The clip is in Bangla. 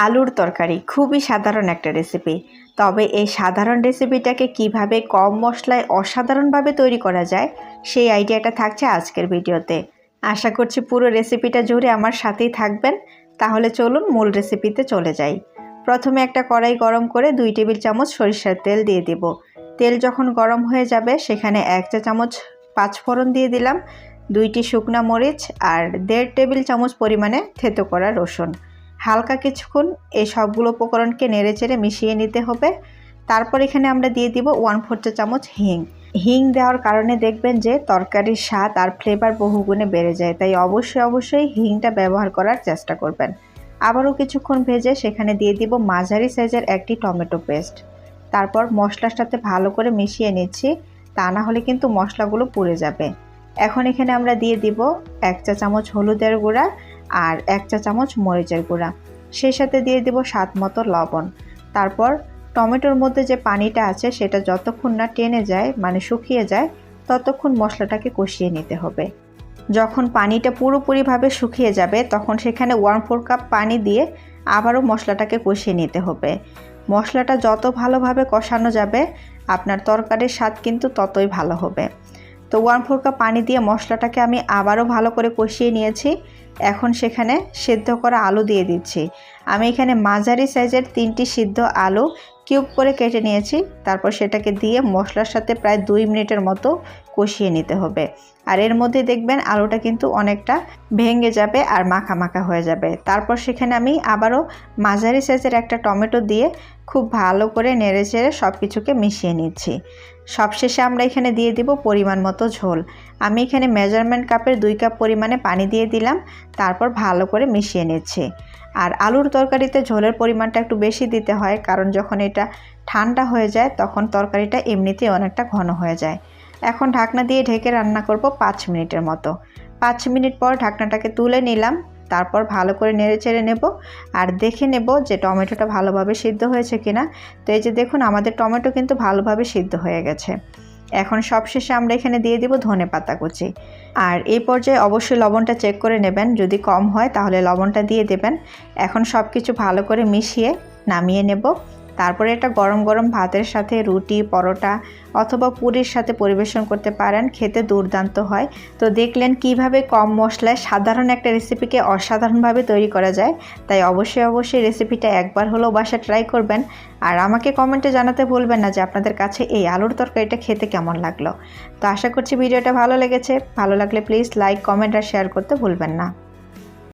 আলুর তরকারি খুবই সাধারণ একটা রেসিপি। তবে এই সাধারণ রেসিপিটাকে কিভাবে কম মশলায় অসাধারণভাবে তৈরি করা যায় সেই আইডিয়াটা থাকছে আজকের ভিডিওতে। আশা করছি পুরো রেসিপিটা জুড়ে আমার সাথেই থাকবেন। তাহলে চলুন মূল রেসিপিতে চলে যাই। প্রথমে একটা কড়াই গরম করে 2 টেবিল চামচ সরিষার তেল দিয়ে দেব। তেল যখন গরম হয়ে যাবে সেখানে 1 চা চামচ পাঁচফোড়ন দিয়ে দিলাম, 2টি শুকনা মরিচ আর 1.5 টেবিল চামচ পরিমাণে থেতো করা রসুন। হালকা কিছুক্ষণ এই সবগুলো উপকরণকে নেড়েচেড়ে মিশিয়ে নিতে হবে। তারপর এখানে আমরা দিয়ে দিব 1/4 চা চামচ হিং দেওয়ার কারণে দেখবেন যে তরকারির স্বাদ আর ফ্লেভার বহুগুণে বেড়ে যায়, তাই অবশ্যই হিংটা ব্যবহার করার চেষ্টা করবেন। আবারও কিছুক্ষণ ভেজে সেখানে দিয়ে দিব মাঝারি সাইজের একটি টমেটো পেস্ট। তারপর মশলার সাথে ভালো করে মিশিয়ে নিচ্ছি, তা না হলে কিন্তু মশলাগুলো পুড়ে যাবে। এখন এখানে আমরা দিয়ে দিব 1 চা চামচ হলুদের গুঁড়া আর 1 চা চামচ মরিচের গুঁড়া, সেই সাথে দিয়ে দিব স্বাদ মতো লবণ। তারপর টমেটোর মধ্যে যে পানিটা আছে সেটা যতক্ষণ না টেনে যায়, মানে শুকিয়ে যায়, ততক্ষণ মশলাটাকে কষিয়ে নিতে হবে। যখন পানিটা পুরোপুরিভাবে শুকিয়ে যাবে তখন সেখানে 1/4 কাপ পানি দিয়ে আবারও মশলাটাকে কষিয়ে নিতে হবে। মশলাটা যত ভালোভাবে কষানো যাবে আপনার তরকারির স্বাদ কিন্তু ততই ভালো হবে। তো 1/4 কাপ পানি দিয়ে মশলাটাকে আমি আবারও ভালো করে কষিয়ে নিয়েছি। এখন সেখানে সিদ্ধ করা আলু দিয়ে দিচ্ছি। আমি এখানে মাঝারি সাইজের 3টি সিদ্ধ আলু কিউব করে কেটে নিয়েছি। তারপর সেটাকে দিয়ে মশলার সাথে প্রায় 2 মিনিটের মতো কষিয়ে নিতে হবে। আর এর মধ্যে দেখবেন আলুটা কিন্তু অনেকটা ভেঙে যাবে আর মাখা মাখা হয়ে যাবে। তারপর সেখানে আমি আবারও মাঝারি সাইজের একটা টমেটো দিয়ে খুব ভালো করে নেড়েচেড়ে সব কিছুকে মিশিয়ে নিচ্ছি। সবশেষে আমরা এখানে দিয়ে দিব পরিমাণ মতো ঝোল। আমি এখানে মেজারমেন্ট কাপের 2 কাপ পরিমাণে পানি দিয়ে দিলাম। তারপর ভালো করে মিশিয়ে নিচ্ছি। আর আলুর তরকারিতে ঝোলের পরিমাণটা একটু বেশি দিতে হয়, কারণ যখন এটা ঠান্ডা হয়ে যায় তখন তরকারিটা এমনিতেই অনেকটা ঘন হয়ে যায়। এখন ঢাকনা দিয়ে ঢেকে রান্না করব 5 মিনিটের মতো। 5 মিনিট পর ঢাকনাটাকে তুলে নিলাম। তারপর ভালো করে নেড়েচেড়ে নেব আর দেখে নেব যে টমেটোটা ভালোভাবে সিদ্ধ হয়েছে কিনা। তো এই যে দেখুন আমাদের টমেটো কিন্তু ভালোভাবে সিদ্ধ হয়ে গেছে। এখন সবশেষে আমরা এখানে দিয়ে দিব ধনেপাতা কুচি। আর এই পর্যায়ে অবশ্যই লবণটা চেক করে নেবেন, যদি কম হয় তাহলে লবণটা দিয়ে দেবেন। এখন সব কিছু ভালো করে মিশিয়ে নামিয়ে নেব। তারপরে এটা গরম গরম ভাতের সাথে, রুটি, পরোটা অথবা পুরির সাথে পরিবেশন করতে পারেন, খেতে দুর্দান্ত হয়। তো দেখলেন কিভাবে কম মশলায় সাধারণ একটা রেসিপিকে অসাধারণভাবে তৈরি করা যায়। তাই অবশ্যই রেসিপিটা একবার হলেও বাসায় ট্রাই করবেন। আর আমাকে কমেন্টে জানাতে ভুলবেন না যে আপনাদের কাছে এই আলুর তরকারিটা খেতে কেমন লাগলো। তো আশা করছি ভিডিওটা ভালো লেগেছে। ভালো লাগলে প্লিজ লাইক, কমেন্ট আর শেয়ার করতে ভুলবেন না।